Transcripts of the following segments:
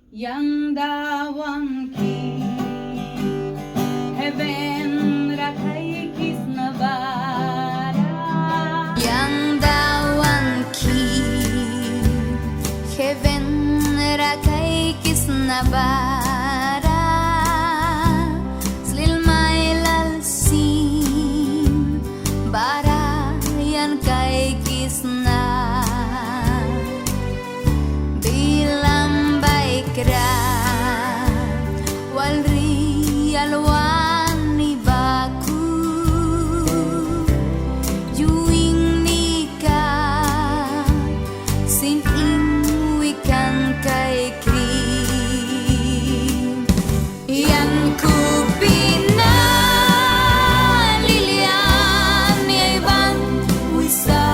yang dawang ki heaven rakai kisna bara yang dawang ki heaven rakai kisna bara slilmai lalsim bara yan kai kisna dilambai kra walri alwani baku juing nikah sin wikan kai kri yang ku pina lilian iban wisa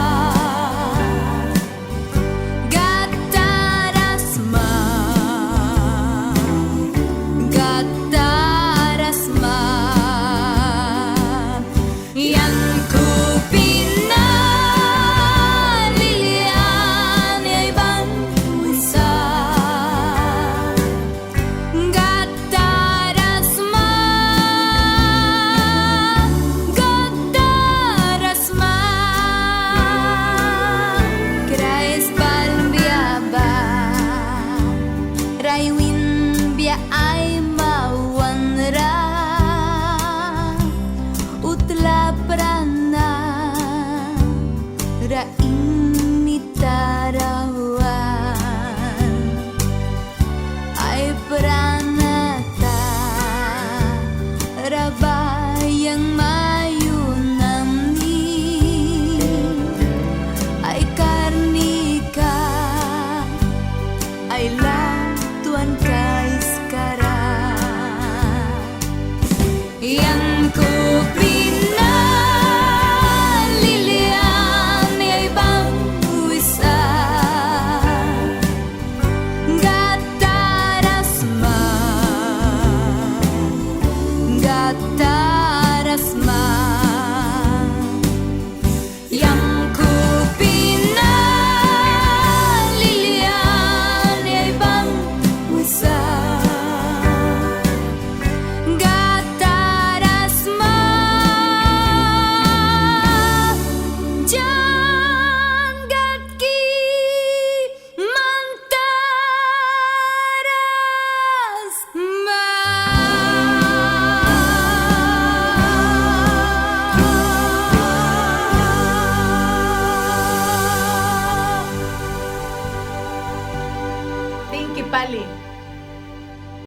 gatarasma gatarasma yang ku pina lilian iban wisa gatarasma gatarasma krais balbiaba raiwin bia ai